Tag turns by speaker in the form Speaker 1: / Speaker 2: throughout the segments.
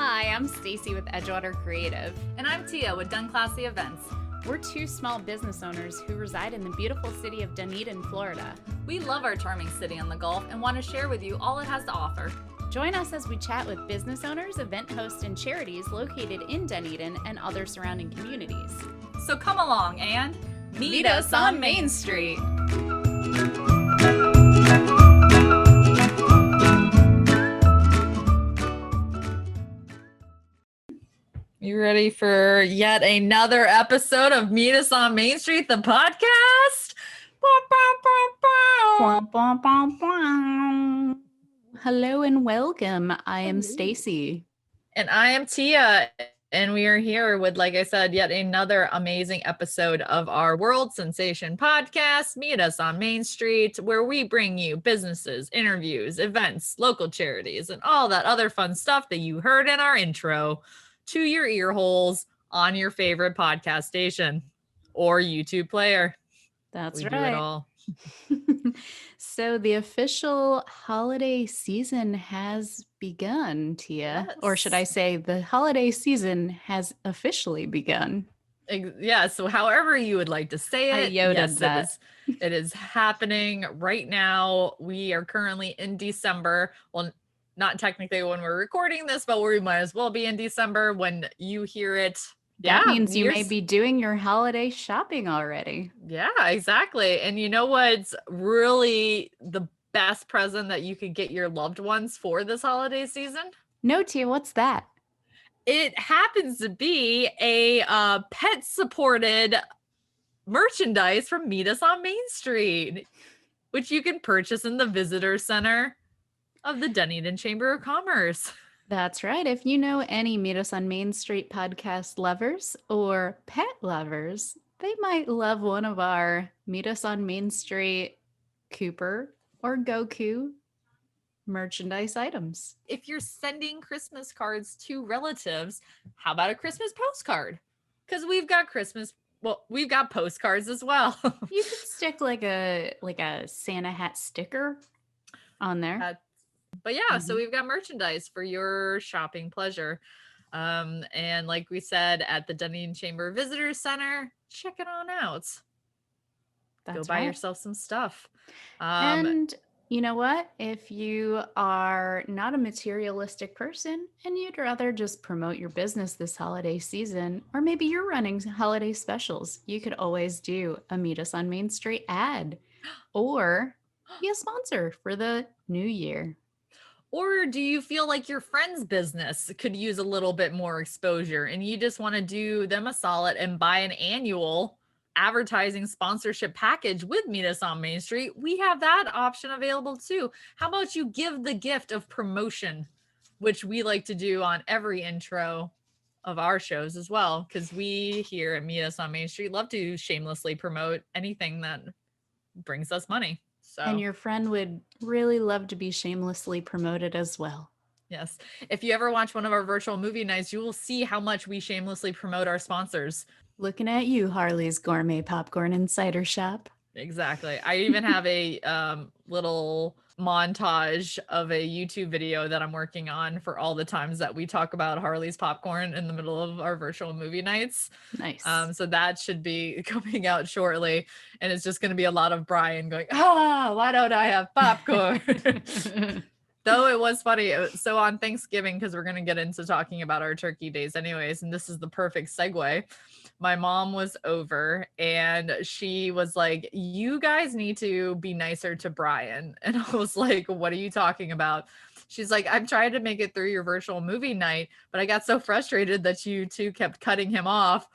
Speaker 1: Hi, I'm Stacy with Edgewater Creative.
Speaker 2: And I'm Tia with Done Classy Events.
Speaker 1: We're two small business owners who reside in the beautiful city of Dunedin, Florida.
Speaker 2: We love our charming city on the Gulf and want to share with you all it has to offer.
Speaker 1: Join us as we chat with business owners, event hosts, and charities located in Dunedin and other surrounding communities.
Speaker 2: So come along and meet us on Main Street. You ready for yet another episode of Meet Us on Main Street, the podcast?
Speaker 1: Hello and welcome. I am Stacy.
Speaker 2: And I am Tia. And we are here with, like I said, yet another amazing episode of our World Sensation podcast, Meet Us on Main Street, where we bring you businesses, interviews, events, local charities, and all that other fun stuff that you heard in our intro to your ear holes on your favorite podcast station or YouTube player.
Speaker 1: That's
Speaker 2: we
Speaker 1: right.
Speaker 2: Do it all.
Speaker 1: So the official holiday season has begun, Tia.
Speaker 2: Yes.
Speaker 1: Or should I say the holiday season has officially begun?
Speaker 2: Yeah, so however you would like to say it.
Speaker 1: I yodered that.
Speaker 2: It is happening right now. We are currently in December. Well, not technically when we're recording this, but we might as well be in December when you hear it.
Speaker 1: That means you may be doing your holiday shopping already.
Speaker 2: Yeah, exactly. And you know what's really the best present that you could get your loved ones for this holiday season?
Speaker 1: No, Tia, what's that?
Speaker 2: It happens to be a pet-supported merchandise from Meet Us on Main Street, which you can purchase in the Visitor Center of the Dunedin Chamber of Commerce.
Speaker 1: That's right. If you know any Meet Us on Main Street podcast lovers or pet lovers, they might love one of our Meet Us on Main Street Cooper or Goku merchandise items.
Speaker 2: If you're sending Christmas cards to relatives, how about a Christmas postcard? Because we've got postcards as well.
Speaker 1: You could stick like a Santa hat sticker on there.
Speaker 2: But yeah, So we've got merchandise for your shopping pleasure. And like we said at the Dunedin Chamber Visitors Center, check it on out. Go buy yourself some stuff.
Speaker 1: And you know what? If you are not a materialistic person and you'd rather just promote your business this holiday season, or maybe you're running holiday specials, you could always do a Meet Us on Main Street ad or be a sponsor for the new year.
Speaker 2: Or do you feel like your friend's business could use a little bit more exposure and you just want to do them a solid and buy an annual advertising sponsorship package with Meet Us on Main Street? We have that option available too. How about you give the gift of promotion, which we like to do on every intro of our shows as well, because we here at Meet Us on Main Street love to shamelessly promote anything that brings us money. So.
Speaker 1: And your friend would really love to be shamelessly promoted as well.
Speaker 2: Yes. If you ever watch one of our virtual movie nights, you will see how much we shamelessly promote our sponsors.
Speaker 1: Looking at you, Harley's Gourmet Popcorn and Cider Shop.
Speaker 2: Exactly. I even have a little montage of a YouTube video that I'm working on for all the times that we talk about Harley's Popcorn in the middle of our virtual movie nights.
Speaker 1: Nice.
Speaker 2: So that should be coming out shortly. And it's just going to be a lot of Brian going, why don't I have popcorn? Though it was funny. So on Thanksgiving, because we're going to get into talking about our turkey days anyways, and this is the perfect segue. My mom was over and she was like, you guys need to be nicer to Brian. And I was like, what are you talking about? She's like, I'm trying to make it through your virtual movie night, but I got so frustrated that you two kept cutting him off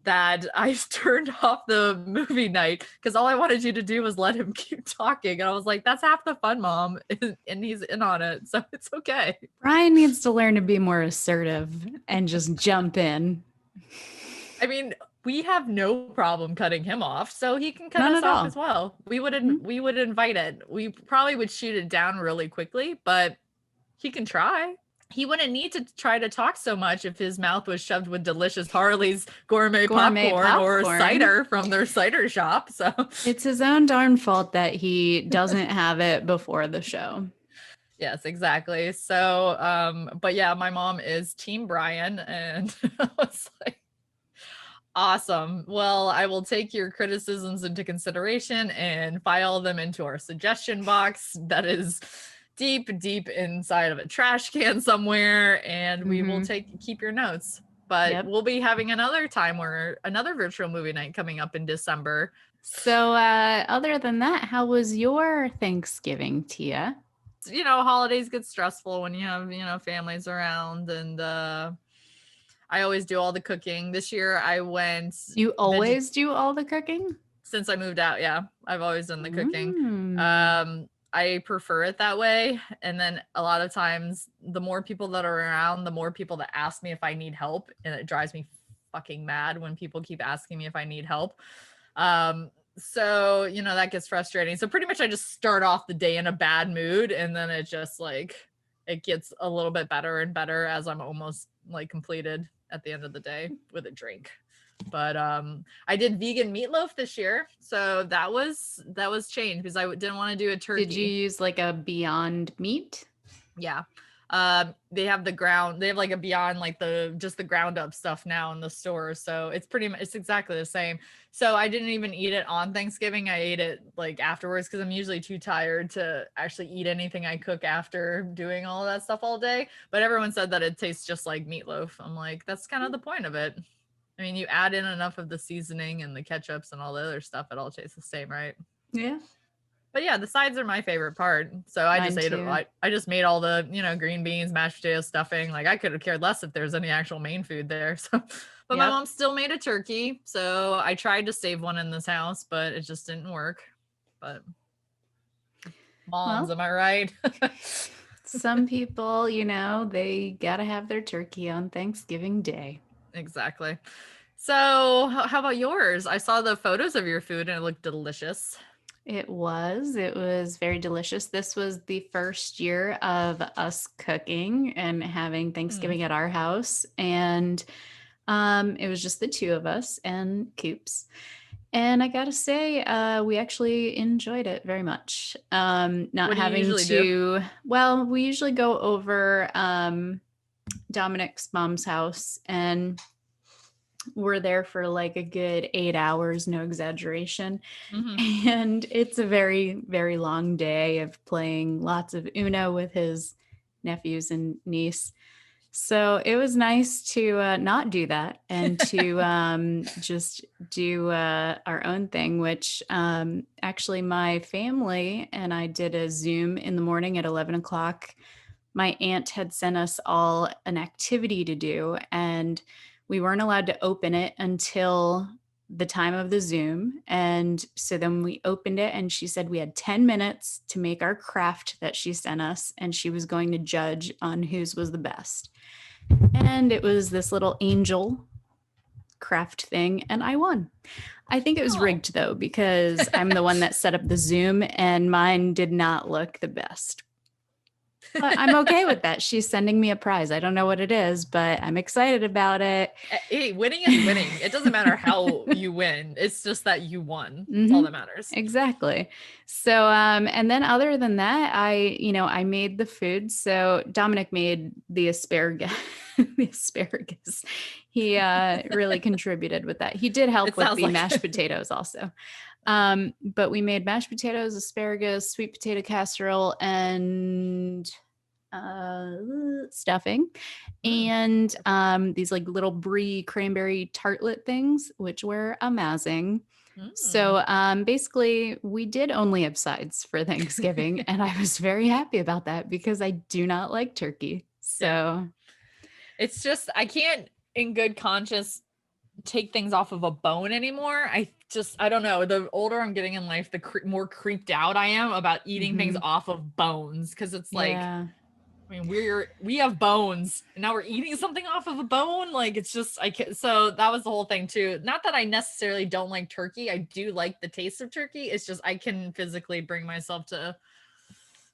Speaker 2: that I turned off the movie night because all I wanted you to do was let him keep talking. And I was like, that's half the fun, Mom. And he's in on it. So it's okay.
Speaker 1: Brian needs to learn to be more assertive and just jump in.
Speaker 2: I mean, we have no problem cutting him off, so he can cut us off as well. We would invite it. We probably would shoot it down really quickly, but he can try. He wouldn't need to try to talk so much if his mouth was shoved with delicious Harley's gourmet popcorn or cider from their cider shop. So
Speaker 1: it's his own darn fault that he doesn't have it before the show.
Speaker 2: Yes, exactly. So, but yeah, my mom is Team Brian, and I was like, awesome. Well, I will take your criticisms into consideration and file them into our suggestion box that is deep, deep inside of a trash can somewhere, and we will keep your notes. But
Speaker 1: Yep.
Speaker 2: we'll be having another time where another virtual movie night coming up in December.
Speaker 1: So, other than that, how was your Thanksgiving, Tia?
Speaker 2: Holidays get stressful when you have, families around, and I always do all the cooking. This year I went
Speaker 1: You always do all the cooking?
Speaker 2: since I moved out. Yeah, I've always done the cooking.
Speaker 1: Mm.
Speaker 2: I prefer it that way. And then a lot of times, the more people that are around, the more people that ask me if I need help, and it drives me fucking mad when people keep asking me if I need help. So that gets frustrating. So pretty much I just start off the day in a bad mood, and then it just it gets a little bit better and better as I'm almost completed at the end of the day with a drink. But I did vegan meatloaf this year, so that was changed because I didn't want to do a turkey.
Speaker 1: Did you use like a Beyond Meat?
Speaker 2: Yeah. They have a Beyond, just the ground up stuff now in the store. So it's exactly the same. So I didn't even eat it on Thanksgiving. I ate it afterwards because I'm usually too tired to actually eat anything I cook after doing all of that stuff all day. But everyone said that it tastes just like meatloaf. I'm like, that's kind of the point of it. I mean, you add in enough of the seasoning and the ketchups and all the other stuff, it all tastes the same, right?
Speaker 1: Yeah.
Speaker 2: But yeah, the sides are my favorite part. So I just ate it. I just made all the, green beans, mashed potatoes, stuffing. I could have cared less if there's any actual main food there. So, but my mom still made a turkey. So I tried to save one in this house, but it just didn't work. But moms, am I right?
Speaker 1: Some people, they got to have their turkey on Thanksgiving Day.
Speaker 2: Exactly. So how about yours? I saw the photos of your food and it looked delicious.
Speaker 1: It was very delicious. This was the first year of us cooking and having Thanksgiving at our house. And it was just the two of us and Coops. And I gotta say, we actually enjoyed it very much. Not
Speaker 2: what do you
Speaker 1: having
Speaker 2: usually
Speaker 1: to,
Speaker 2: do?
Speaker 1: Well, we usually go over Dominic's mom's house, and we're there for a good 8 hours, no exaggeration.
Speaker 2: Mm-hmm.
Speaker 1: And it's a very, very long day of playing lots of Uno with his nephews and niece. So it was nice to not do that and to just do our own thing, which actually my family and I did a Zoom in the morning at 11 o'clock. My aunt had sent us all an activity to do, and we weren't allowed to open it until the time of the Zoom. And so then we opened it, and she said we had 10 minutes to make our craft that she sent us, and she was going to judge on whose was the best. And it was this little angel craft thing, and I won. I think it was rigged though, because I'm the one that set up the Zoom and mine did not look the best. But I'm okay with that. She's sending me a prize. I don't know what it is, but I'm excited about it.
Speaker 2: Hey, winning is winning. It doesn't matter how you win. It's just that you won. That's all that matters.
Speaker 1: Exactly. So, and then other than that, I made the food. So Dominic made the asparagus. The asparagus. He really contributed with that. He did help with the mashed potatoes also. But we made mashed potatoes, asparagus, sweet potato casserole, and stuffing, and these little brie cranberry tartlet things, which were amazing. So basically we did only have sides for Thanksgiving, and I was very happy about that because I do not like turkey. So
Speaker 2: it's just, I can't in good conscience take things off of a bone anymore. I don't know. The older I'm getting in life, the more creeped out I am about eating things off of bones. Because it's I mean, we have bones and now we're eating something off of a bone. It's just, I can't. So that was the whole thing too. Not that I necessarily don't like turkey. I do like the taste of turkey. It's just, I can physically bring myself to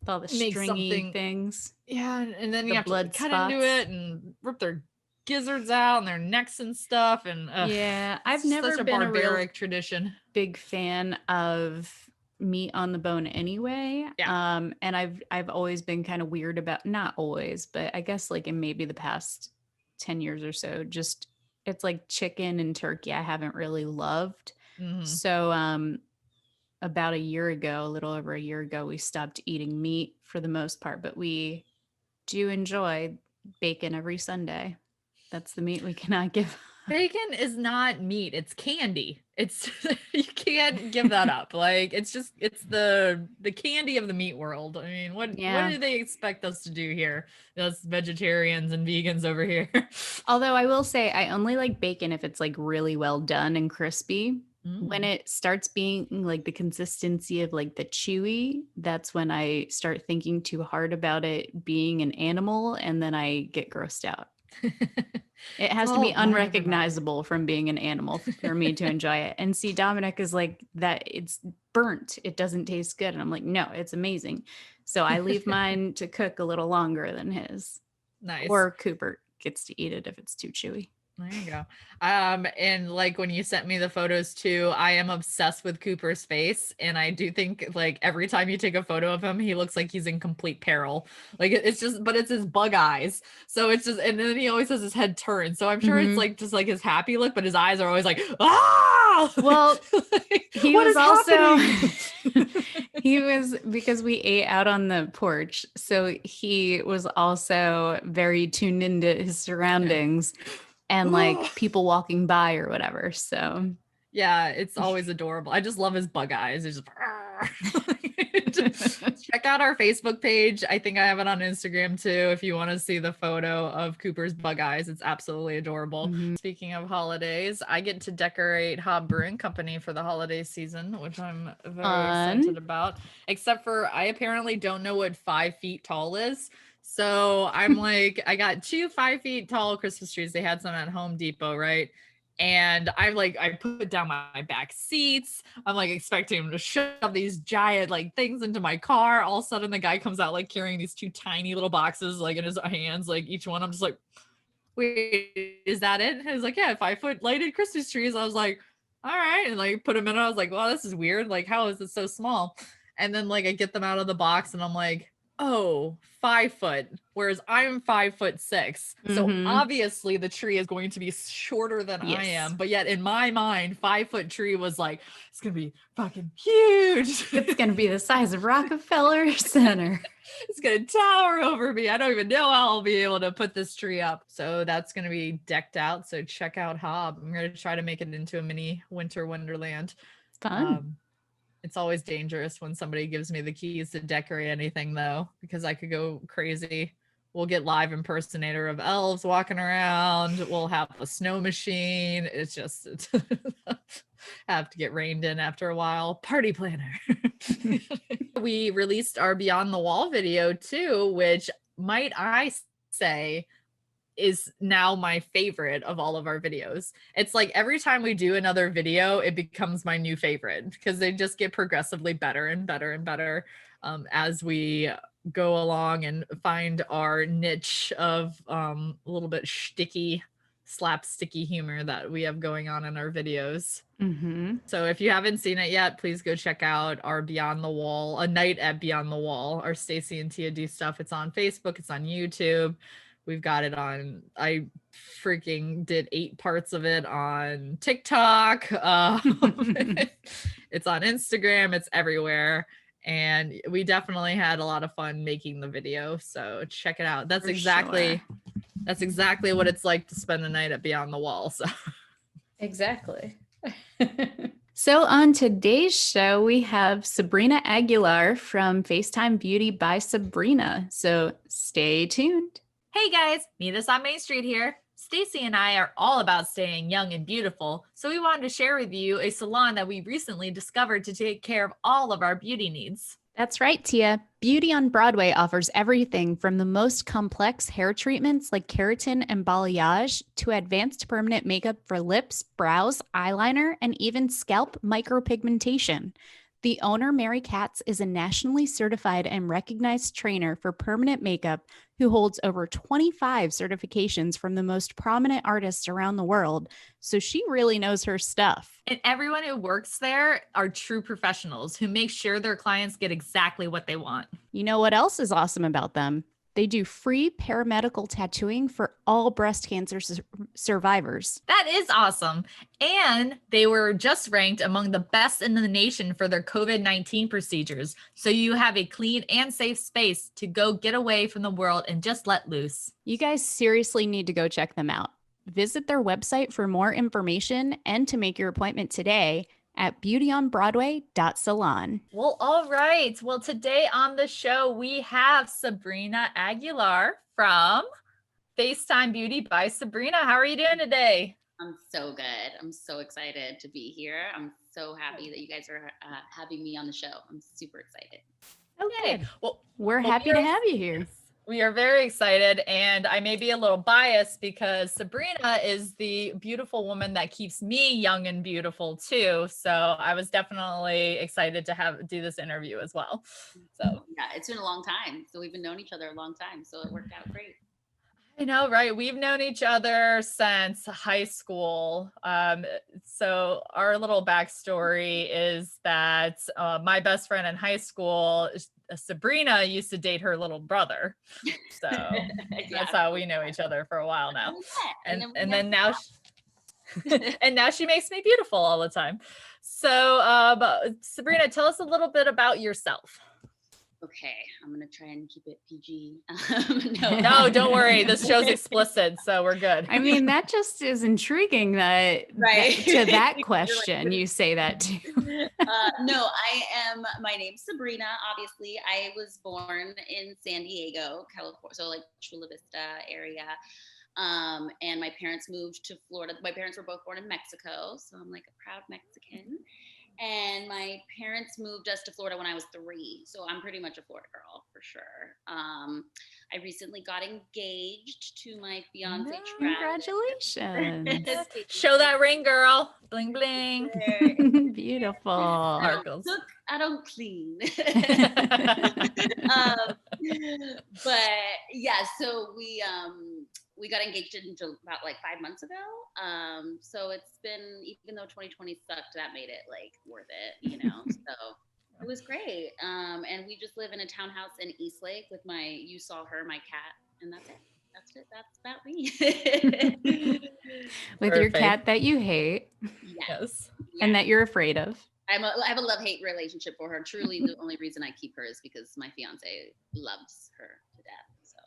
Speaker 1: all the stringy things.
Speaker 2: Yeah. And then you have to cut into it and rip their gizzards out and their necks and stuff. And
Speaker 1: I've never been
Speaker 2: a barbaric tradition.
Speaker 1: Big fan of meat on the bone anyway.
Speaker 2: Yeah.
Speaker 1: And I've always been kind of weird about, not always, but I guess like in maybe the past 10 years or so, just it's like chicken and turkey I haven't really loved.
Speaker 2: Hmm.
Speaker 1: So about a year ago, a little over a year ago, we stopped eating meat for the most part, but we do enjoy bacon every Sunday. That's the meat we cannot give
Speaker 2: Bacon is not meat, it's candy. It's you can't give that up. Like it's the candy of the meat world. I mean, what
Speaker 1: Yeah.
Speaker 2: do they expect us to do here? Us vegetarians and vegans over here.
Speaker 1: Although I will say I only like bacon if it's like really well done and crispy. When
Speaker 2: Mm.
Speaker 1: it starts being like the consistency of like the chewy, that's when I start thinking too hard about it being an animal and then I get grossed out. It
Speaker 2: It's
Speaker 1: has to be
Speaker 2: all whatever matter.
Speaker 1: unrecognizable from being an animal for me to enjoy it. And see, Dominic is like that, it's burnt. It doesn't taste good. And I'm like, no, it's amazing. So I leave mine to cook a little longer than his.
Speaker 2: Nice.
Speaker 1: Or Cooper gets to eat it if it's too chewy.
Speaker 2: There you go. And like when you sent me the photos too, I am obsessed with Cooper's face. And I do think like every time you take a photo of him, he looks like he's in complete peril. Like it's just, but it's his bug eyes. So it's just, and then he always has his head turned. So I'm sure it's
Speaker 1: Mm-hmm.
Speaker 2: like just like his happy look, but his eyes are always like, ah,
Speaker 1: Well,
Speaker 2: like,
Speaker 1: he
Speaker 2: what
Speaker 1: was
Speaker 2: is
Speaker 1: also
Speaker 2: happening?
Speaker 1: he was because we ate out on the porch. So he was also very tuned into his surroundings and like people walking by or whatever. So
Speaker 2: Yeah, it's always adorable. I just love his bug eyes. It's just check out our Facebook page. I think I have it on Instagram too if you want to see the photo of Cooper's bug eyes. It's absolutely adorable.
Speaker 1: Mhm.
Speaker 2: Speaking of holidays, I get to decorate Hob Brewing Company for the holiday season, which I'm very excited
Speaker 1: Fun.
Speaker 2: about. Except for I apparently don't know what 5 feet tall is. So I'm like, I got 2 5 feet tall Christmas trees. They had some at Home Depot, right? And I put down my back seats. I'm like expecting him to shove these giant like things into my car. All of a sudden, the guy comes out like carrying these two tiny little boxes like in his hands, like each one. I'm just like, wait, is that it? And he's like, yeah, 5 foot lighted Christmas trees. I was like, all right, and like put them in. I was like, well, this is weird. Like, how is it so small? And then like I get them out of the box, and I'm like, oh, 5 foot, whereas I'm 5'6". So
Speaker 1: Mm-hmm.
Speaker 2: obviously the tree is going to be shorter than I
Speaker 1: Yes.
Speaker 2: am. But yet in my mind, 5 foot tree was like, it's gonna be fucking huge.
Speaker 1: It's gonna be the size of Rockefeller Center.
Speaker 2: It's gonna tower over me. I don't even know how I'll be able to put this tree up. So that's gonna be decked out. So check out Hob. I'm gonna try to make it into a mini winter wonderland.
Speaker 1: Fun.
Speaker 2: Um, it's always dangerous when somebody gives me the keys to decorate anything, though, because I could go crazy. We'll get live impersonator of elves walking around. We'll have a snow machine. It's just have to get reined in after a while. Party planner. We released our Beyond the Wall video too, which might I say is now my favorite of all of our videos. It's like every time we do another video, it becomes my new favorite because they just get progressively better and better and better as we go along and find our niche of a little bit shticky, slapsticky humor that we have going on in our videos.
Speaker 1: Mm-hmm.
Speaker 2: So if you haven't seen it yet, please go check out our Beyond the Wall, a night at Beyond the Wall, our Stacy and Tia do stuff. It's on Facebook, it's on YouTube. We've got it on, I freaking did 8 parts of it on TikTok. It's on Instagram, it's everywhere. And we definitely had a lot of fun making the video. So check it out. That's
Speaker 1: For
Speaker 2: exactly
Speaker 1: sure.
Speaker 2: what it's like to spend the night at Beyond the Wall. So
Speaker 1: Exactly. So on today's show, we have Sabrina Aguilar from FaceTime Beauty by Sabrina. So stay tuned.
Speaker 2: hey guys, meet us on Main Street here. Stacy and I are all about staying young and beautiful, so we wanted to share with you a salon that we recently discovered to take care of all of our beauty needs.
Speaker 1: That's right, Tia. Beauty on Broadway offers everything from the most complex hair treatments like keratin and balayage to advanced permanent makeup for lips, brows, eyeliner, and even scalp micropigmentation. The owner, Mary Katz, is a nationally certified and recognized trainer for permanent makeup who holds over 25 certifications from the most prominent artists around the world. So she really knows her stuff.
Speaker 2: And everyone who works there are true professionals who make sure their clients get exactly what they want.
Speaker 1: You know what else is awesome about them? They do free paramedical tattooing for all breast cancer survivors.
Speaker 2: That is awesome. And they were just ranked among the best in the nation for their COVID-19 procedures. So you have a clean and safe space to go get away from the world and just let loose.
Speaker 1: You guys seriously need to go check them out. Visit their website for more information and to make your appointment today at beautyonbroadway.salon.
Speaker 2: Well, all right. Well, today on the show, we have Sabrina Aguilar from FaceTime Beauty by Sabrina. How are you doing today?
Speaker 3: I'm so good. I'm so excited to be here. I'm so happy that you guys are having me on the show. I'm super excited.
Speaker 2: Okay. Well,
Speaker 1: We're happy to have you here.
Speaker 2: We are very excited, and I may be a little biased because Sabrina is the beautiful woman that keeps me young and beautiful too. So I was definitely excited to do this interview as well. So
Speaker 3: yeah, it's been a long time. So we've been knowing each other a long time. So it worked out great.
Speaker 2: I know, right? We've known each other since high school. So our little backstory is that my best friend in high school, Sabrina, used to date her little brother. So that's how we know each other for a while now. And then now, and now she makes me beautiful all the time. So Sabrina, tell us a little bit about yourself.
Speaker 3: Okay, I'm gonna try and keep it PG.
Speaker 2: No, don't worry. This show's explicit, so we're good.
Speaker 1: I mean, that just is intriguing that,
Speaker 3: right.
Speaker 1: to that question, you say that too.
Speaker 3: My name's Sabrina, obviously. I was born in San Diego, California, so like Chula Vista area. And my parents moved to Florida. My parents were both born in Mexico, so I'm like a proud Mexican. And my parents moved us to Florida when I was 3. So I'm pretty much a Florida girl for sure. I recently got engaged to my fiance.
Speaker 1: Congratulations.
Speaker 2: Show that ring, girl. Bling, bling.
Speaker 1: Beautiful.
Speaker 3: I don't clean. But yeah, so we got engaged about like 5 months ago. So it's been, even though 2020 sucked, that made it like worth it, you know? So it was great. And we just live in a townhouse in Eastlake with you saw her, my cat, and that's it. That's it. That's about me.
Speaker 1: With your cat that you hate.
Speaker 3: Yes.
Speaker 1: And that you're afraid of.
Speaker 3: I have a love-hate relationship for her. Truly, the only reason I keep her is because my fiance loves her to death. So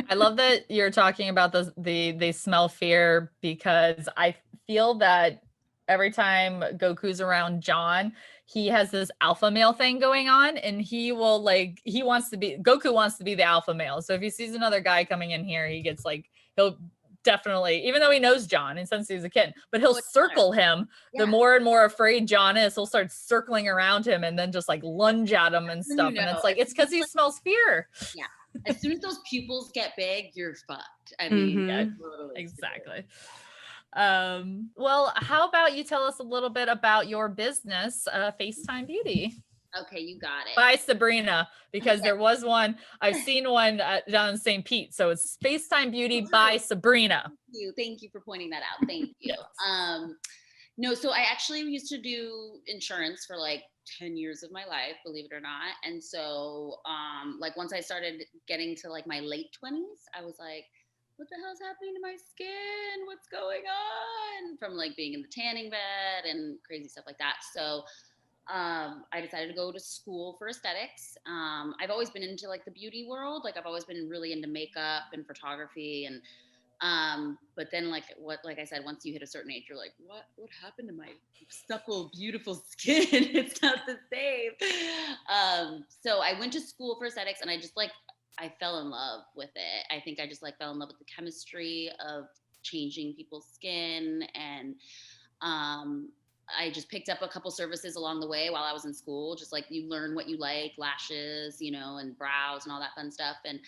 Speaker 2: I love that you're talking about they smell fear, because I feel that every time Goku's around John, he has this alpha male thing going on, and Goku wants to be the alpha male. So if he sees another guy coming in here, he'll definitely, even though he knows John and since he's a kid, but he'll circle him. Yeah. The more and more afraid John is, he'll start circling around him and then just like lunge at him and stuff. And it's like, it's because he smells fear.
Speaker 3: Yeah. As soon as those pupils get big, you're fucked. I mean, yeah, totally.
Speaker 2: Exactly. Well, how about you tell us a little bit about your business, FaceTime Beauty?
Speaker 3: Okay, you got it.
Speaker 2: By Sabrina, because there was one, I've seen one down in St. Pete. So it's FaceTime Beauty by Sabrina.
Speaker 3: Thank you for pointing that out. Thank you. Yes. No, so I actually used to do insurance for like 10 years of my life, believe it or not. And so like once I started getting to like my late 20s, I was like, what the hell's happening to my skin? What's going on? From like being in the tanning bed and crazy stuff like that. So I decided to go to school for aesthetics. I've always been into like the beauty world. Like I've always been really into makeup and photography, and but then like I said, once you hit a certain age, you're like, what happened to my supple, beautiful skin? It's not the same. So I went to school for aesthetics, and I fell in love with it. I think I just like fell in love with the chemistry of changing people's skin, and I just picked up a couple services along the way while I was in school. Just like you learn what you like, lashes, and brows and all that fun stuff. And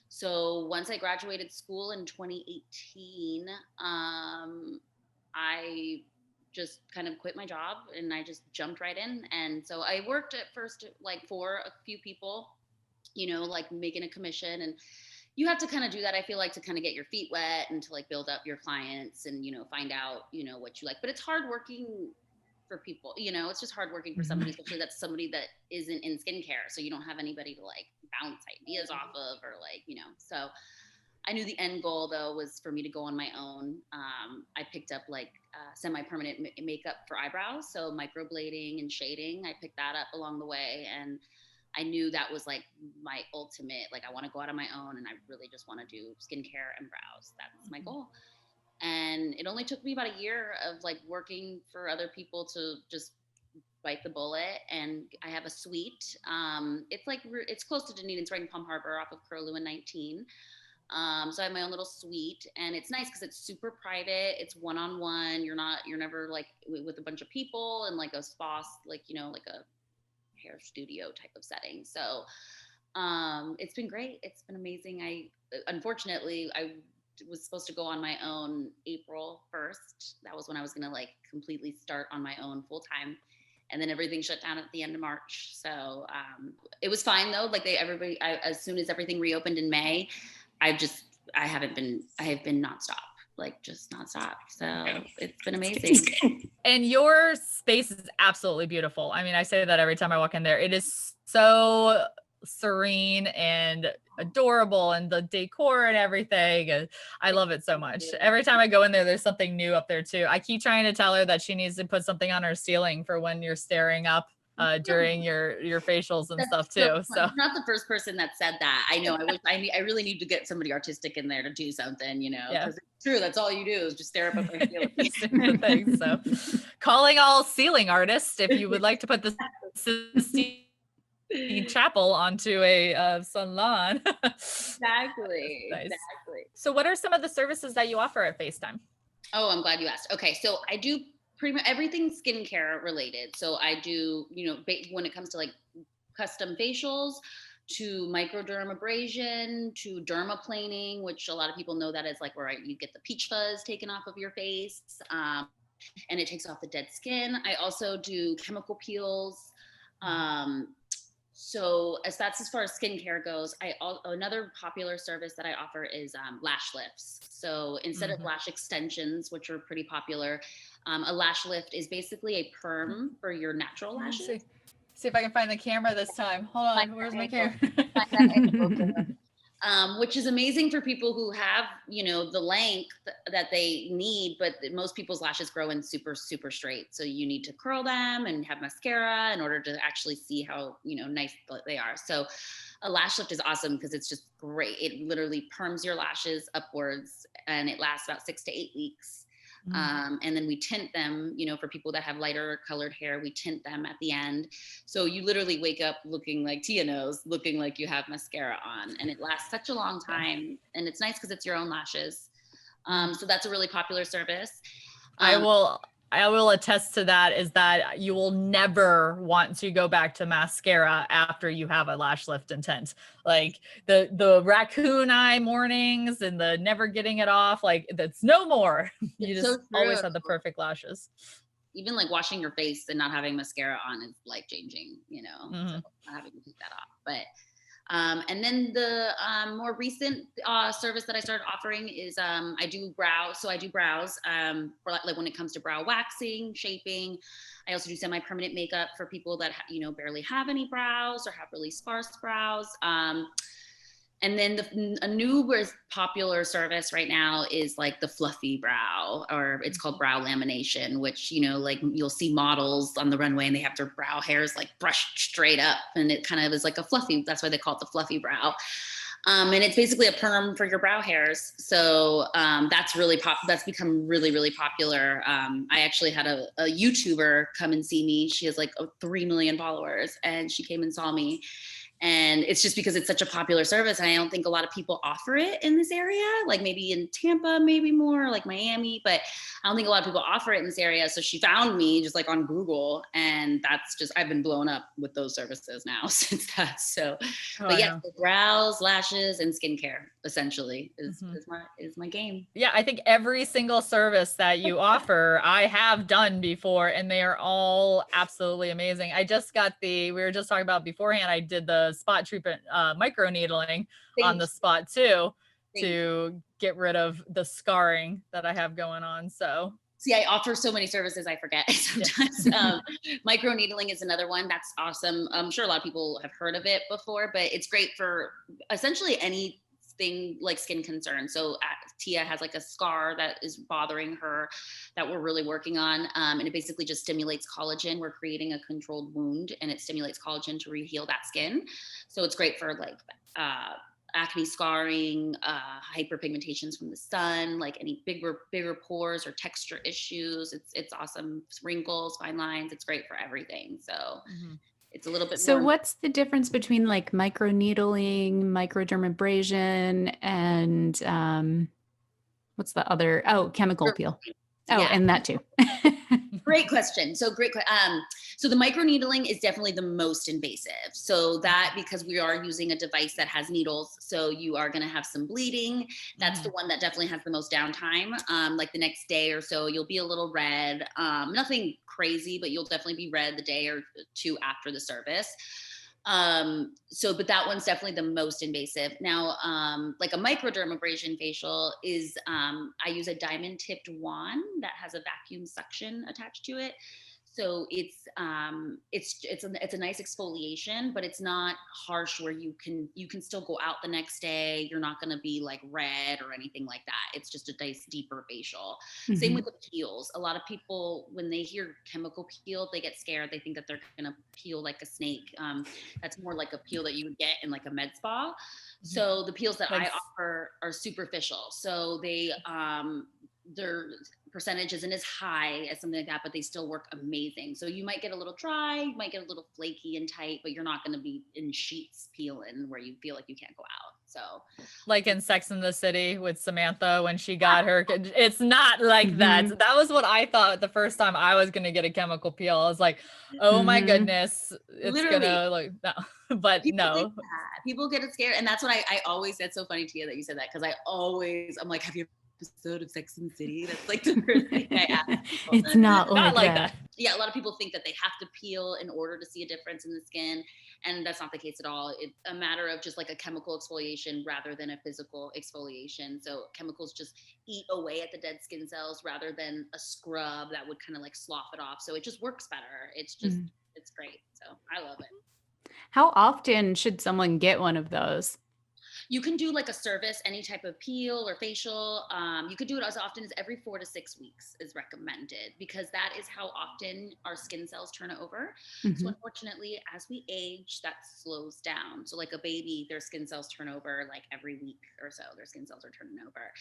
Speaker 3: so once I graduated school in 2018, I just kind of quit my job and I just jumped right in. And so I worked at first like for a few people, like making a commission, and you have to kind of do that, I feel like, to kind of get your feet wet and to like build up your clients and, find out, what you like. But it's hard working for people, it's just hard working for somebody, especially that's somebody that isn't in skincare. So you don't have anybody to like bounce ideas off of, or like, so I knew the end goal though was for me to go on my own. I picked up like semi-permanent makeup for eyebrows. So microblading and shading, I picked that up along the way. And I knew that was like my ultimate, like I want to go out on my own and I really just want to do skincare and brows. That's my goal. And it only took me about a year of like working for other people to just bite the bullet. And I have a suite. It's close to Dunedin. It's right in Palm Harbor off of Curlew and 19. So I have my own little suite, and it's nice because it's super private. It's one-on-one. You're never like with a bunch of people and like a spa, like, like a hair studio type of setting. So it's been great. It's been amazing. Unfortunately, I was supposed to go on my own April 1st. That was when I was going to like completely start on my own full time. And then everything shut down at the end of March. So it was fine though. Like as soon as everything reopened in May, I have been nonstop, like just nonstop. So it's been amazing.
Speaker 2: And your space is absolutely beautiful. I mean, I say that every time I walk in there. It is so serene and adorable, and the decor and everything. And I love it so much. Every time I go in there, there's something new up there too. I keep trying to tell her that she needs to put something on her ceiling for when you're staring up during your facials and stuff too. So
Speaker 3: you're not the first person that said that. I know. I really need to get somebody artistic in there to do something, because it's true. That's all you do is just stare up at the ceiling.
Speaker 2: So calling all ceiling artists, if you would like to put the Sistine Chapel onto a salon.
Speaker 3: Exactly.
Speaker 2: Nice.
Speaker 3: Exactly.
Speaker 2: So what are some of the services that you offer at FaceTime?
Speaker 3: Oh, I'm glad you asked. Okay. So I do pretty much everything skincare related. So I do, when it comes to like custom facials, to microdermabrasion, to dermaplaning, which a lot of people know that as like where you get the peach fuzz taken off of your face, and it takes off the dead skin. I also do chemical peels. So that's as far as skincare goes. Another popular service that I offer is lash lifts. So instead of lash extensions, which are pretty popular, a lash lift is basically a perm for your natural lashes.
Speaker 2: See if I can find the camera this time. Hold on, where's my camera?
Speaker 3: Which is amazing for people who have, the length that they need, but most people's lashes grow in super, super straight. So you need to curl them and have mascara in order to actually see how, nice they are. So a lash lift is awesome because it's just great. It literally perms your lashes upwards, and it lasts about 6 to 8 weeks. And then we tint them, for people that have lighter colored hair, we tint them at the end. So you literally wake up looking like Tia knows, looking like you have mascara on, and it lasts such a long time. And it's nice because it's your own lashes. So that's a really popular service.
Speaker 2: I will attest to that, is that you will never want to go back to mascara after you have a lash lift and tint. Like the raccoon eye mornings and the never getting it off, like that's no more. You just always have the perfect lashes.
Speaker 3: Even like washing your face and not having mascara on is life changing, so not having to take that off. But and then the more recent service that I started offering is I do brows. So I do brows for like when it comes to brow waxing, shaping. I also do semi-permanent makeup for people that barely have any brows or have really sparse brows. And then a new popular service right now is like the fluffy brow, or it's called brow lamination, which, like you'll see models on the runway and they have their brow hairs like brushed straight up, and it kind of is like a fluffy, that's why they call it the fluffy brow. And it's basically a perm for your brow hairs. So that's become really, really popular. I actually had a YouTuber come and see me. She has like 3 million followers, and she came and saw me. And it's just because it's such a popular service. And I don't think a lot of people offer it in this area, like maybe in Tampa, maybe more like Miami, but I don't think a lot of people offer it in this area. So she found me just like on Google, and that's just, I've been blown up with those services now since that. So, but yeah, brows, lashes, and skincare essentially is my game.
Speaker 2: Yeah, I think every single service that you offer, I have done before, and they are all absolutely amazing. I just got we were just talking about beforehand, I did the spot treatment, micro needling on the spot too, to get rid of the scarring that I have going on. So
Speaker 3: see, I offer so many services, I forget sometimes. Micro needling is another one. That's awesome. I'm sure a lot of people have heard of it before, but it's great for essentially anything like skin concern. So Tia has like a scar that is bothering her that we're really working on. And it basically just stimulates collagen. We're creating a controlled wound, and it stimulates collagen to re-heal that skin. So it's great for like, acne scarring, hyperpigmentations from the sun, like any bigger pores or texture issues. It's awesome. Wrinkles, fine lines. It's great for everything. So it's a little bit
Speaker 1: So
Speaker 3: more.
Speaker 1: what's the difference between like microneedling, microdermabrasion, and what's the other? Oh, chemical peel. Oh,
Speaker 3: Yeah.
Speaker 1: and that too.
Speaker 3: Great question. So so the microneedling is definitely the most invasive. So that, because we are using a device that has needles, so you are going to have some bleeding. That's the one that definitely has the most downtime. Like the next day or so, you'll be a little red. Nothing crazy, but you'll definitely be red the day or two after the service. But that one's definitely the most invasive. Now, like a microdermabrasion facial is, I use a diamond tipped wand that has a vacuum suction attached to it. So it's a nice exfoliation, but it's not harsh where you can still go out the next day. You're not going to be like red or anything like that. It's just a nice deeper facial. Same with the peels. A lot of people, when they hear chemical peel, they get scared. They think that they're going to peel like a snake. That's more like a peel that you would get in like a med spa. So the peels that I offer are superficial. So their percentage isn't as high as something like that, but they still work amazing. So you might get a little dry, you might get a little flaky and tight, but you're not going to be in sheets peeling where you feel like you can't go out. So
Speaker 2: like in Sex and the City with Samantha when she got her, it's not like that. That was what I thought the first time I was going to get a chemical peel. I was like, oh my goodness, it's
Speaker 3: literally
Speaker 2: gonna like, no, but no.
Speaker 3: People get scared. And that's what I always, that's so funny to you that you said that. Cause I'm like, have you episode of Sex and the City? That's like the first thing I ask people.
Speaker 1: It's not like that.
Speaker 3: Yeah, a lot of people think that they have to peel in order to see a difference in the skin, and that's not the case at all. It's a matter of just like a chemical exfoliation rather than a physical exfoliation. So chemicals just eat away at the dead skin cells rather than a scrub that would kind of like slough it off. So it just works better. It's just it's great. So I love it.
Speaker 1: How often should someone get one of those?
Speaker 3: You can do like a service, any type of peel or facial. You could do it as often as every 4 to 6 weeks is recommended, because that is how often our skin cells turn over. So unfortunately, as we age, that slows down. So like a baby, their skin cells turn over like every week or so, their skin cells are turning over.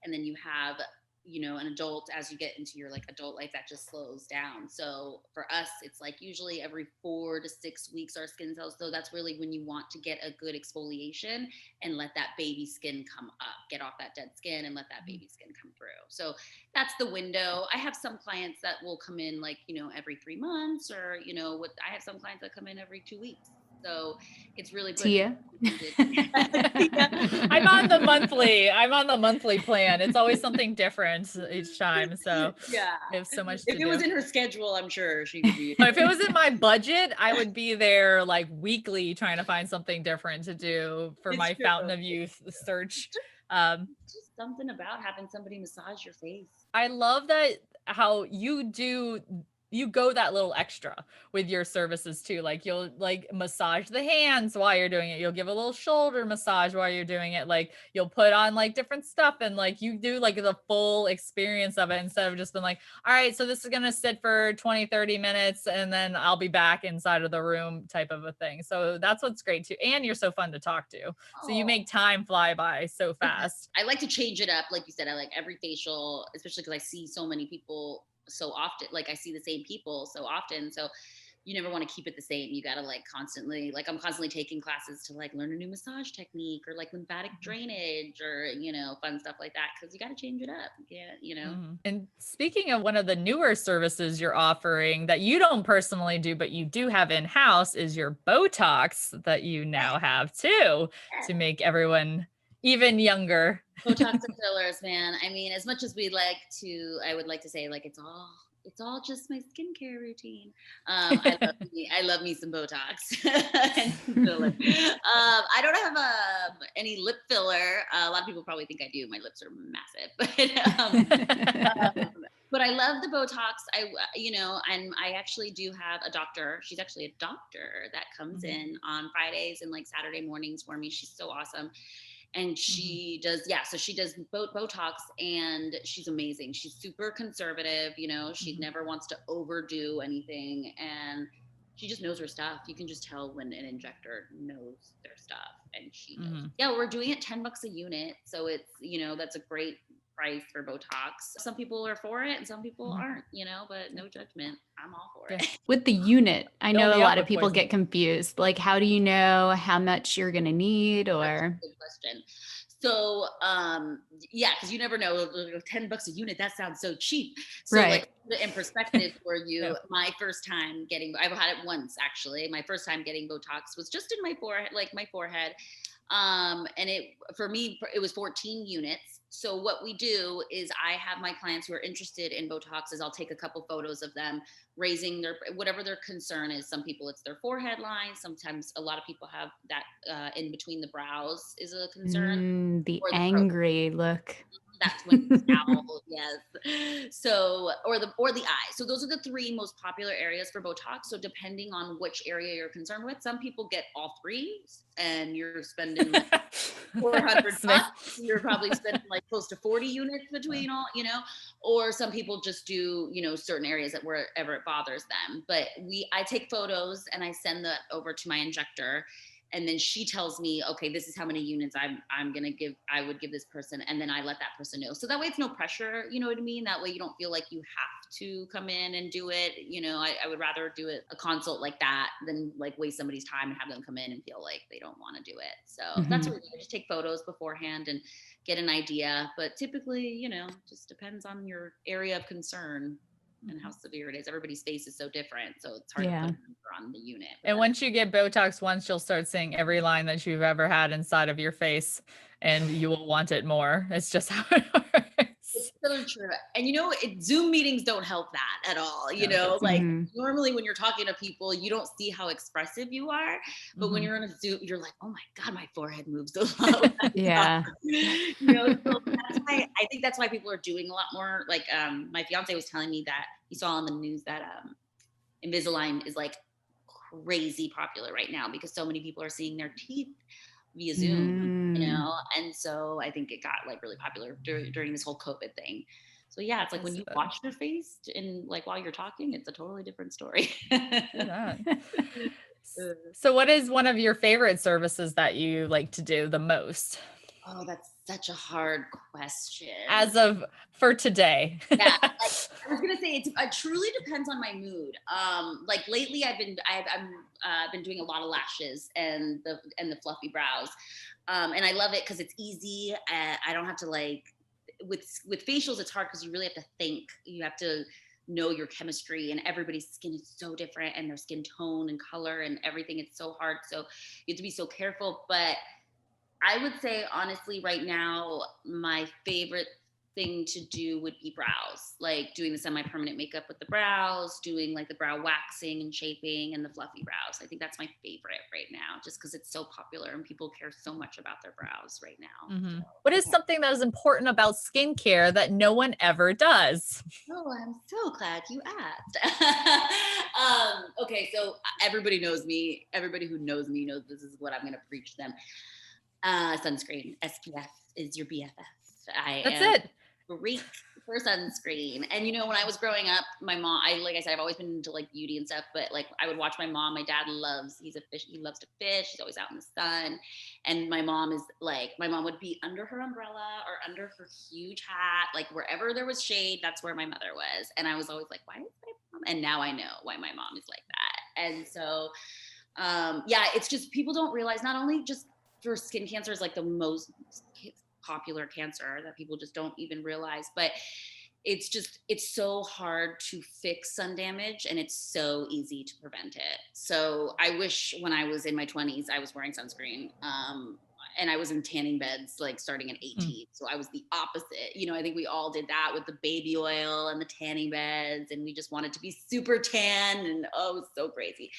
Speaker 3: And then you have, an adult, as you get into your like adult life, that just slows down. So for us, it's like usually every 4 to 6 weeks, our skin cells. So that's really when you want to get a good exfoliation and let that baby skin come up, get off that dead skin and let that baby skin come through. So that's the window. I have some clients that will come in like, every 3 months, or, I have some clients that come in every 2 weeks. So it's really good.
Speaker 1: Tia.
Speaker 2: I'm on the monthly plan. It's always something different each time. So
Speaker 3: yeah,
Speaker 2: I have so much
Speaker 3: if
Speaker 2: to
Speaker 3: it
Speaker 2: do.
Speaker 3: was in her schedule, I'm sure she could be.
Speaker 2: If it was in my budget, I would be there like weekly trying to find something different to do for my Fountain of Youth search.
Speaker 3: Just something about having somebody massage your face.
Speaker 2: I love that how you go that little extra with your services too. Like you'll like massage the hands while you're doing it. You'll give a little shoulder massage while you're doing it. Like you'll put on like different stuff, and like you do like the full experience of it, instead of just being like, all right, so this is going to sit for 20-30 minutes and then I'll be back inside of the room type of a thing. So that's what's great too. And you're so fun to talk to. So you make time fly by so fast.
Speaker 3: I like to change it up. Like you said, I like every facial, especially because I see so many people so often. Like I see the same people so often. So you never want to keep it the same. You got to like constantly, like I'm constantly taking classes to like learn a new massage technique or like lymphatic drainage or, fun stuff like that. Cause you got to change it up. Yeah.
Speaker 2: And speaking of one of the newer services you're offering that you don't personally do, but you do have in-house is your Botox that you now have too, to make everyone even younger.
Speaker 3: Botox and fillers, man. I mean, as much as I would like to say like it's all just my skincare routine. I love me some Botox and some filler. I don't have any lip filler. A lot of people probably think I do. My lips are massive, but I love the Botox. And I actually do have a doctor. She's actually a doctor that comes in on Fridays and like Saturday mornings for me. She's so awesome. And she does, so she does Botox and she's amazing. She's super conservative, she never wants to overdo anything. And she just knows her stuff. You can just tell when an injector knows their stuff, and she knows. Yeah, we're doing it $10 a unit. So it's, that's a great price for Botox. Some people are for it and some people aren't, but no judgment. I'm all for it.
Speaker 1: With the unit, I know
Speaker 2: Fill
Speaker 1: a
Speaker 2: me up
Speaker 1: lot of
Speaker 2: with
Speaker 1: people
Speaker 2: poison.
Speaker 1: get confused. Like, how do you know how much you're going to need
Speaker 3: That's a
Speaker 1: or?
Speaker 3: good question. So, because you never know, $10 a unit, that sounds so cheap. So
Speaker 1: Right.
Speaker 3: like in perspective for you, my first time I've had it once actually. My first time getting Botox was just in my forehead. And for me, it was 14 units. So what we do is I have my clients who are interested in Botox is I'll take a couple photos of them raising whatever their concern is. Some people it's their forehead line. Sometimes a lot of people have that in between the brows is a concern.
Speaker 1: The
Speaker 3: Or the
Speaker 1: angry look.
Speaker 3: that's when you scowl, yes. So, or the eye. So those are the three most popular areas for Botox. So depending on which area you're concerned with, some people get all three, and you're spending like $400. You're probably spending like close to 40 units between all, or some people just do, certain areas that wherever it bothers them. But I take photos and I send that over to my injector. And then she tells me, okay, this is how many units I would give this person. And then I let that person know. So that way it's no pressure, you know what I mean? That way you don't feel like you have to come in and do it. I would rather do a consult like that than like waste somebody's time and have them come in and feel like they don't want to do it. So that's what we do. Just take photos beforehand and get an idea. But typically, just depends on your area of concern and how severe it is. Everybody's face is so different. So it's hard to put a number on the unit.
Speaker 2: And once you get Botox once, you'll start seeing every line that you've ever had inside of your face and you will want it more. It's just how it works.
Speaker 3: It's so true. And Zoom meetings don't help that at all. Normally when you're talking to people, you don't see how expressive you are. But when you're on a Zoom, you're like, oh my God, my forehead moves a lot.
Speaker 1: Yeah.
Speaker 3: So I think that's why people are doing a lot more. Like my fiance was telling me that he saw on the news that Invisalign is like crazy popular right now because so many people are seeing their teeth via Zoom, and so I think it got like really popular during this whole COVID thing. So yeah, it's like when you watch your face and like while you're talking, it's a totally different story.
Speaker 2: So what is one of your favorite services that you like to do the most?
Speaker 3: Oh, that's such a hard question.
Speaker 2: As of for today.
Speaker 3: Yeah, like, I was gonna say it truly depends on my mood. Like lately, I've been doing a lot of lashes and the fluffy brows, and I love it because it's easy. I don't have to like with facials. It's hard because you really have to think. You have to know your chemistry, and everybody's skin is so different, and their skin tone and color and everything. It's so hard, so you have to be so careful. But I would say honestly right now, my favorite thing to do would be brows, like doing the semi-permanent makeup with the brows, doing like the brow waxing and shaping and the fluffy brows. I think that's my favorite right now, just because it's so popular and people care so much about their brows right now. So,
Speaker 2: what is something that is important about skincare that no one ever does?
Speaker 3: Oh, I'm so glad you asked. Okay, so everybody knows me. Everybody who knows me knows this is what I'm going to preach to them. Sunscreen, SPF is your BFF.
Speaker 2: That's it.
Speaker 3: Great for sunscreen. And when I was growing up, my mom, like I said, I've always been into like beauty and stuff, but like I would watch my mom. My dad he's a fish, he loves to fish. He's always out in the sun. And my mom would be under her umbrella or under her huge hat, like wherever there was shade, that's where my mother was. And I was always like, why is my mom? And now I know why my mom is like that. And so, it's just, people don't realize, not only just for skin cancer is like the most popular cancer that people just don't even realize, but it's so hard to fix sun damage, and it's so easy to prevent it. So I wish when I was in my 20s, I was wearing sunscreen. And I was in tanning beds, like starting at 18. So I was the opposite. I think we all did that with the baby oil and the tanning beds, and we just wanted to be super tan, and it was so crazy.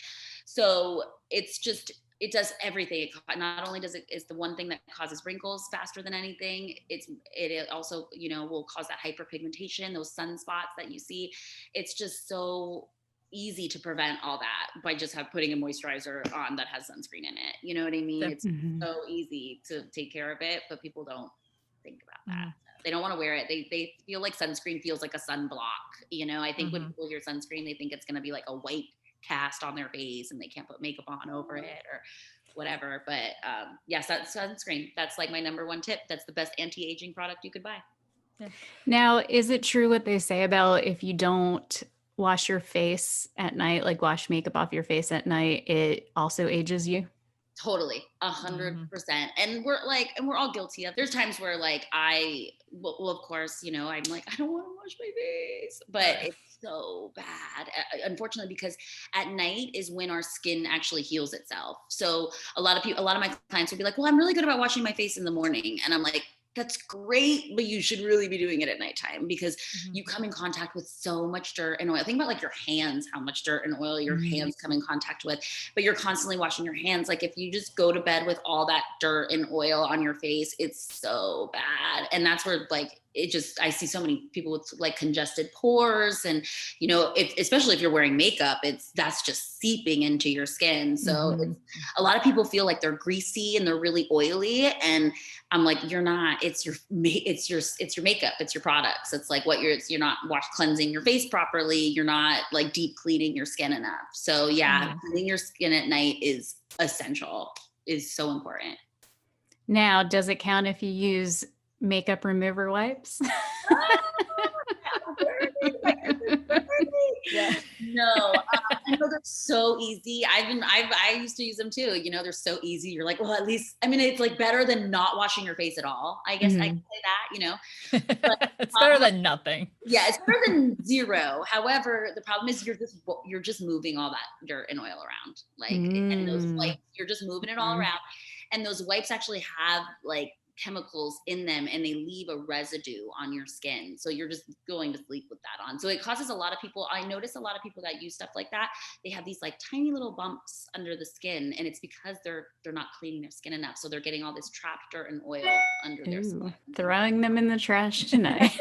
Speaker 3: So it's just, it does everything. Not only does it's the one thing that causes wrinkles faster than anything. It also, will cause that hyperpigmentation, those sunspots that you see. It's just so easy to prevent all that by just putting a moisturizer on that has sunscreen in it. You know what I mean? It's so easy to take care of it, but people don't think about that. They don't want to wear it. They feel like sunscreen feels like a sunblock. I think when people hear sunscreen, they think it's going to be like a white cast on their face and they can't put makeup on over it or whatever. But yes, that's sunscreen. That's like my number one tip. That's the best anti-aging product you could buy.
Speaker 1: Yeah. Now, is it true what they say about if you don't wash your face at night, like wash makeup off your face at night, it also ages you?
Speaker 3: Totally, 100%. And we're all guilty of. There's times where like well, of course, I'm like, I don't want to wash my face, but it's so bad, unfortunately, because at night is when our skin actually heals itself. So a lot of my clients will be like, well, I'm really good about washing my face in the morning, and I'm like, that's great, but you should really be doing it at nighttime, because you come in contact with so much dirt and oil. Think about like your hands, how much dirt and oil your hands come in contact with, but you're constantly washing your hands. Like if you just go to bed with all that dirt and oil on your face, it's so bad. And that's where like, I see so many people with like congested pores, and especially if you're wearing makeup, that's just seeping into your skin. So a lot of people feel like they're greasy and they're really oily, and I'm like, you're not. It's your makeup. It's your products. It's like you're not cleansing your face properly. You're not like deep cleaning your skin enough. So cleaning your skin at night is essential. Is so important.
Speaker 1: Now, does it count if you use makeup remover wipes?
Speaker 3: Yeah. No, I know they're so easy. I used to use them too. They're so easy. You're like, well, at least, it's like better than not washing your face at all. I guess I can say that, But,
Speaker 2: it's better than nothing.
Speaker 3: Yeah, it's better than zero. However, the problem is you're just moving all that dirt and oil around. Like, and those wipes, you're just moving it all around. And those wipes actually have like chemicals in them, and they leave a residue on your skin. So you're just going to sleep with that on. So it causes a lot of people, I notice a lot of people that use stuff like that, they have these like tiny little bumps under the skin, and it's because they're not cleaning their skin enough. So they're getting all this trapped dirt and oil under their skin.
Speaker 1: Throwing them in the trash tonight.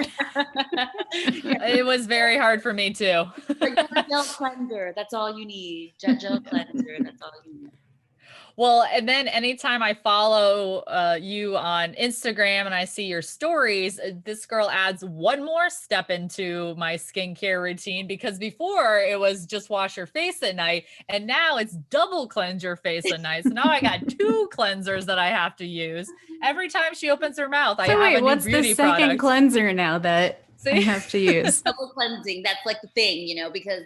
Speaker 2: It was very hard for me too.
Speaker 3: Like gel cleanser, that's all you need. Gel cleanser, that's all you need.
Speaker 2: Well, and then anytime I follow you on Instagram and I see your stories, this girl adds one more step into my skincare routine, because before it was just wash your face at night, and now it's double cleanse your face at night. So now I got 2 cleansers that I have to use every time she opens her mouth. I have a new
Speaker 1: what's
Speaker 2: beauty
Speaker 1: the second
Speaker 2: product.
Speaker 1: cleanser now that I have to use?
Speaker 3: Double cleansing, that's like the thing, because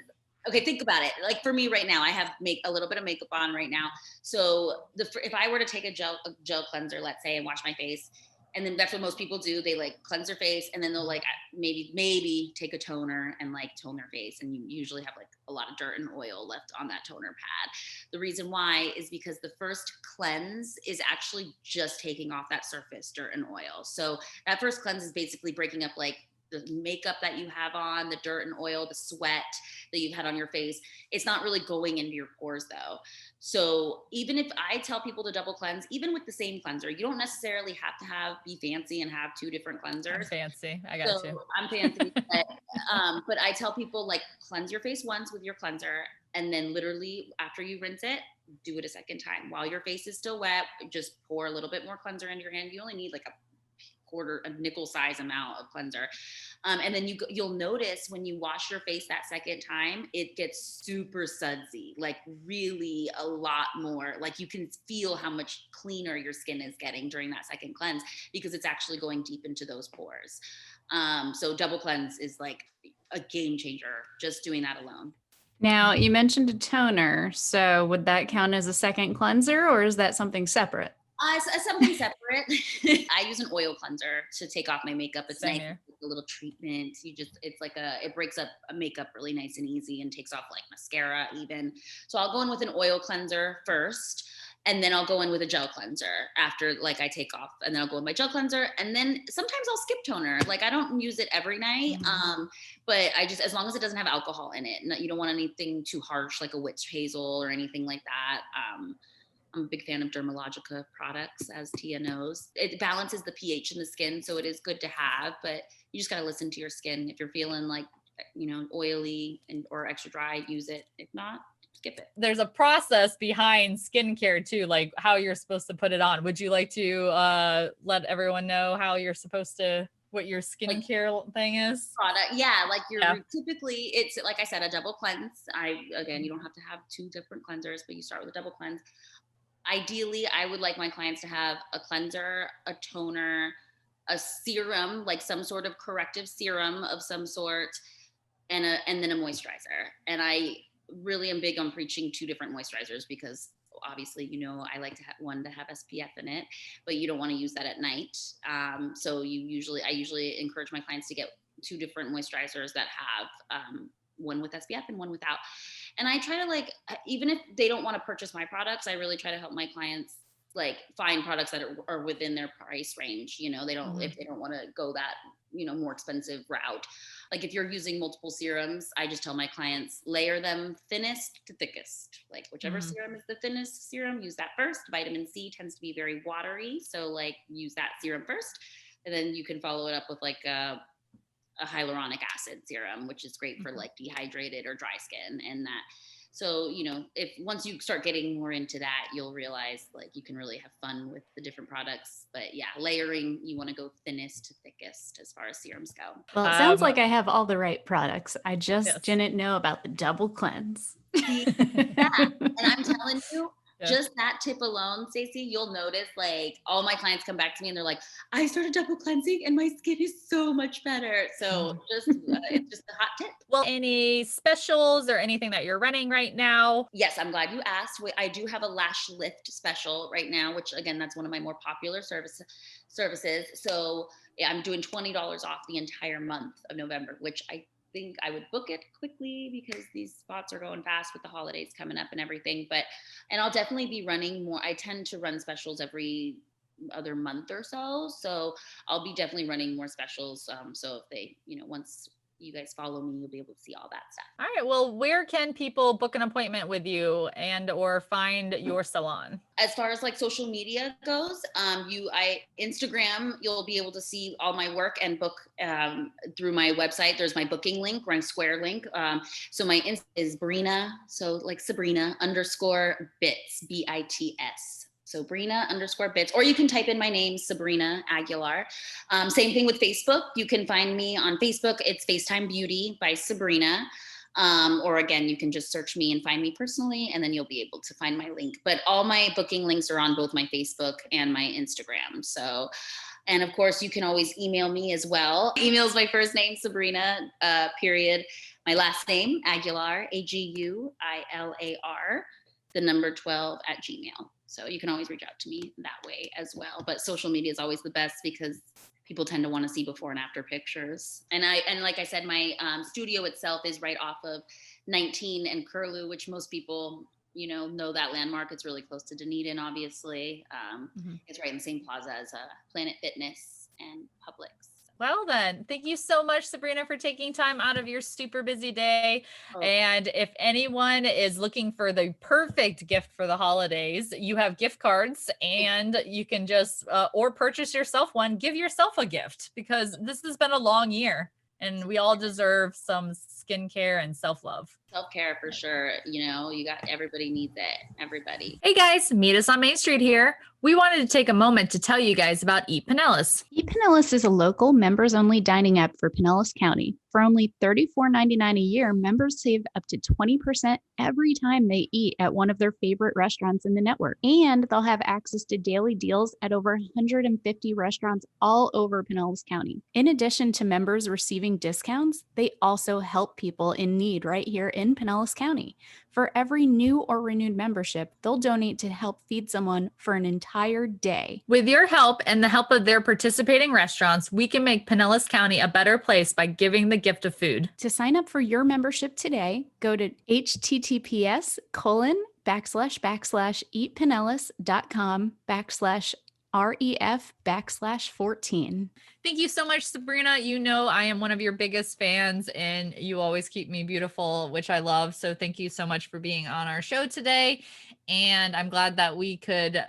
Speaker 3: okay, think about it. Like for me right now, I have a little bit of makeup on right now. So if I were to take a gel cleanser, let's say, and wash my face, and then that's what most people do. They like cleanse their face, and then they'll like maybe take a toner and like tone their face. And you usually have like a lot of dirt and oil left on that toner pad. The reason why is because the first cleanse is actually just taking off that surface dirt and oil. So that first cleanse is basically breaking up like the makeup that you have on, the dirt and oil, the sweat that you've had on your face. It's not really going into your pores though. So even if I tell people to double cleanse, even with the same cleanser, you don't necessarily have to be fancy and have 2 different cleansers.
Speaker 2: I'm fancy. I got you.
Speaker 3: I'm fancy. But I tell people like cleanse your face once with your cleanser, and then literally after you rinse it, do it a second time. While your face is still wet, just pour a little bit more cleanser into your hand. You only need like a nickel size amount of cleanser. And then you'll notice when you wash your face that second time, it gets super sudsy, like really a lot more. Like you can feel how much cleaner your skin is getting during that second cleanse, because it's actually going deep into those pores. So double cleanse is like a game changer, just doing that alone.
Speaker 1: Now, you mentioned a toner. So would that count as a second cleanser or is that something separate?
Speaker 3: Something separate. I use an oil cleanser to take off my makeup. It's
Speaker 2: Same
Speaker 3: nice.
Speaker 2: here.
Speaker 3: It's a little treatment. It's like it breaks up a makeup really nice and easy and takes off like mascara even. So I'll go in with an oil cleanser first. And then I'll go in with a gel cleanser after like I take off, and then I'll go with my gel cleanser. And then sometimes I'll skip toner. Like I don't use it every night. But I just, as long as it doesn't have alcohol in it, you don't want anything too harsh, like a witch hazel or anything like that. I'm a big fan of Dermalogica products, as Tia knows. It balances the pH in the skin, so it is good to have, but you just got to listen to your skin. If you're feeling like, oily or extra dry, use it. If not, skip it.
Speaker 2: There's a process behind skincare too, like how you're supposed to put it on. Would you like to let everyone know how you're supposed to, what your skincare thing is?
Speaker 3: Product, yeah, like typically, it's like I said, a double cleanse. Again, you don't have to have 2 different cleansers, but you start with a double cleanse. Ideally, I would like my clients to have a cleanser, a toner, a serum, like some sort of corrective serum of some sort, and then a moisturizer. And I really am big on preaching 2 different moisturizers because obviously, I like to have one to have SPF in it, but you don't want to use that at night. So I usually encourage my clients to get 2 different moisturizers that have one with SPF and one without. And I try to even if they don't want to purchase my products, I really try to help my clients find products that are within their price range. They don't, if they don't want to go that, more expensive route. Like if you're using multiple serums, I just tell my clients, layer them thinnest to thickest, like whichever serum is the thinnest serum, use that first. Vitamin C tends to be very watery. So use that serum first, and then you can follow it up with a hyaluronic acid serum, which is great for dehydrated or dry skin. And that, so, if once you start getting more into that, you'll realize you can really have fun with the different products. But yeah, layering, you want to go thinnest to thickest as far as serums go.
Speaker 1: Well, it sounds like I have all the right products. I just didn't know about the double cleanse.
Speaker 3: Yeah. And I'm telling you, just that tip alone, Stacey, you'll notice all my clients come back to me and they're like, I started double cleansing and my skin is so much better. So it's just a hot tip.
Speaker 2: Well, any specials or anything that you're running right now?
Speaker 3: Yes, I'm glad you asked. I do have a Lash Lift special right now, which again, that's one of my more popular services. So I'm doing $20 off the entire month of November, which I think I would book it quickly because these spots are going fast with the holidays coming up and everything. And I'll definitely be running more. I tend to run specials every other month or so. So I'll be definitely running more specials. So if they, once you guys follow me, you'll be able to see all that stuff.
Speaker 2: All right. Well, where can people book an appointment with you and or find your salon?
Speaker 3: As far as social media goes, Instagram, you'll be able to see all my work and book through my website. There's my booking link, my square link. So my Insta is Sabrina, so Sabrina _bits, BITS. So Sabrina_bits, or you can type in my name, Sabrina Aguilar. Same thing with Facebook. You can find me on Facebook. It's FaceTime Beauty by Sabrina. Or again, you can just search me and find me personally, and then you'll be able to find my link. But all my booking links are on both my Facebook and my Instagram. So, and of course, you can always email me as well. Email is my first name, Sabrina, period. My last name, Aguilar, AGUILAR, the number 12 at Gmail. So you can always reach out to me that way as well. But social media is always the best because people tend to want to see before and after pictures. And like I said, my studio itself is right off of 19 and Curlew, which most people, know that landmark. It's really close to Dunedin, obviously. It's right in the same plaza as Planet Fitness and Publix.
Speaker 2: Well then, thank you so much, Sabrina, for taking time out of your super busy day. And if anyone is looking for the perfect gift for the holidays, you have gift cards and you can just, or purchase yourself one, give yourself a gift because this has been a long year and we all deserve some skincare and self-love.
Speaker 3: Self-care for sure. Everybody needs it. Everybody.
Speaker 2: Hey guys, meet us on Main Street here. We wanted to take a moment to tell you guys about Eat Pinellas.
Speaker 1: Eat Pinellas is a local members-only dining app for Pinellas County. For only $34.99 a year, members save up to 20% every time they eat at one of their favorite restaurants in the network. And they'll have access to daily deals at over 150 restaurants all over Pinellas County. In addition to members receiving discounts, they also help people in need right here in Pinellas County. For every new or renewed membership, they'll donate to help feed someone for an entire day.
Speaker 2: With your help and the help of their participating restaurants, we can make Pinellas County a better place by giving the gift of food.
Speaker 1: To sign up for your membership today, go to https://eatpinellas.com/ref/14.
Speaker 2: Thank you so much, Sabrina. You know, I am one of your biggest fans and you always keep me beautiful, which I love. So thank you so much for being on our show today. And I'm glad that we could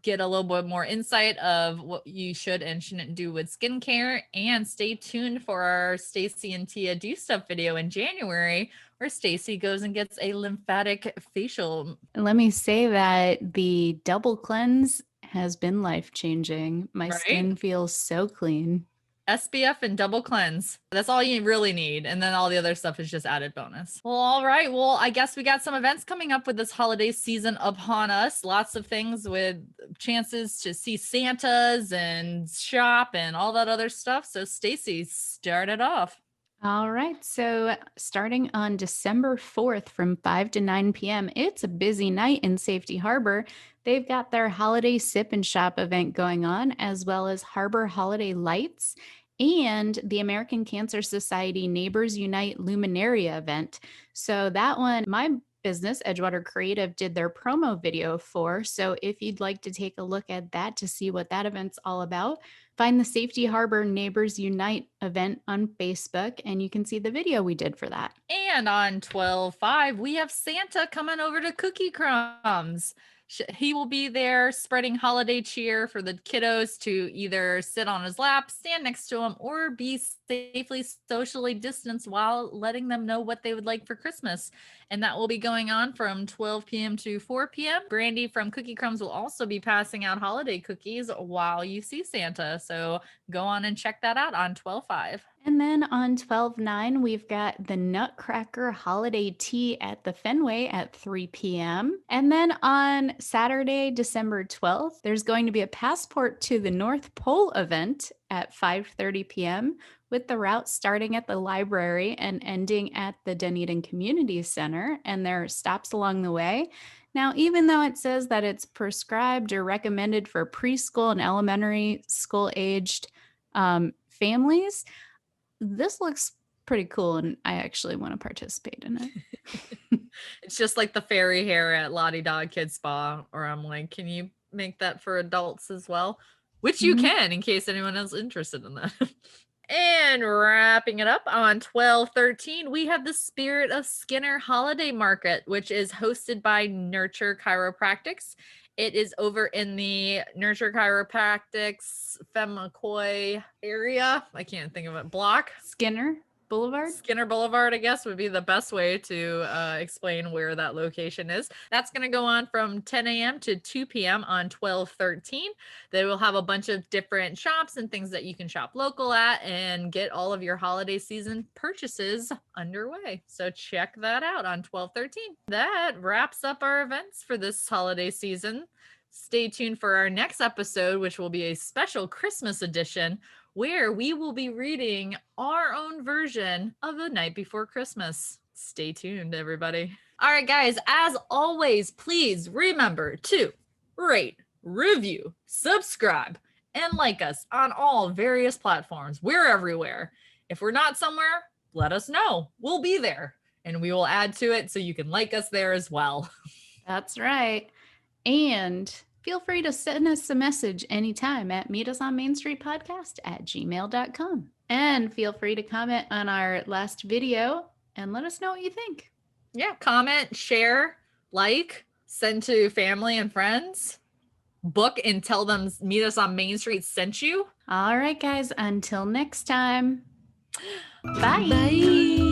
Speaker 2: get a little bit more insight of what you should and shouldn't do with skincare. And stay tuned for our Stacy and Tia Do Stuff video in January, where Stacy goes and gets a lymphatic facial.
Speaker 1: Let me say that the double cleanse has been life-changing. My
Speaker 2: Right?
Speaker 1: skin feels so clean.
Speaker 2: SPF and double cleanse. That's all you really need. And then all the other stuff is just added bonus. Well, all right. Well, I guess we got some events coming up with this holiday season upon us. Lots of things with chances to see Santas and shop and all that other stuff. So Stacy, start it off.
Speaker 1: All right. So starting on December 4th from 5 to 9 p.m., it's a busy night in Safety Harbor. They've got their holiday sip and shop event going on, as well as Harbor Holiday Lights and the American Cancer Society Neighbors Unite Luminaria event. So that one, my business, Edgewater Creative, did their promo video for. So if you'd like to take a look at that to see what that event's all about, find the Safety Harbor Neighbors Unite event on Facebook, and you can see the video we did for that.
Speaker 2: And on 12/5, we have Santa coming over to Cookie Crumbs. He will be there spreading holiday cheer for the kiddos to either sit on his lap, stand next to him, or be safely socially distanced while letting them know what they would like for Christmas. And that will be going on from 12 p.m. to 4 p.m. Brandy from Cookie Crumbs will also be passing out holiday cookies while you see Santa. So go on and check that out on 12/5.
Speaker 1: And then on 12/9, we've got the Nutcracker Holiday Tea at the Fenway at 3 p.m. And then on Saturday, December 12th, there's going to be a Passport to the North Pole event at 5:30 p.m. with the route starting at the library and ending at the Dunedin Community Center. And there are stops along the way. Now, even though it says that it's prescribed or recommended for preschool and elementary school aged families, this looks pretty cool, and I actually want to participate in it.
Speaker 2: It's just like the fairy hair at Lottie Dog Kid Spa, or I'm like, can you make that for adults as well? Which you can, in case anyone is interested in that. And wrapping it up on 12/13, we have the Spirit of Skinner Holiday Market, which is hosted by Nurture Chiropractics. It is over in the Nurture Chiropractics Femme-McCoy area. I can't think of it. Block?
Speaker 1: Skinner Boulevard?
Speaker 2: Skinner Boulevard, I guess, would be the best way to explain where that location is. That's going to go on from 10 a.m. to 2 p.m. on 12/13. They will have a bunch of different shops and things that you can shop local at and get all of your holiday season purchases underway. So check that out on 12/13. That wraps up our events for this holiday season. Stay tuned for our next episode, which will be a special Christmas edition, where we will be reading our own version of The Night Before Christmas. Stay tuned, everybody. All right, guys, as always, please remember to rate, review, subscribe, and like us on all various platforms. We're everywhere. If we're not somewhere, let us know. We'll be there, and we will add to it so you can like us there as well.
Speaker 1: That's right. And feel free to send us a message anytime at meetusonmainstreetpodcast@gmail.com. And feel free to comment on our last video and let us know what you think.
Speaker 2: Yeah, comment, share, like, send to family and friends, book and tell them Meet Us on Main Street sent you.
Speaker 1: All right, guys, until next time. Bye.
Speaker 2: Bye.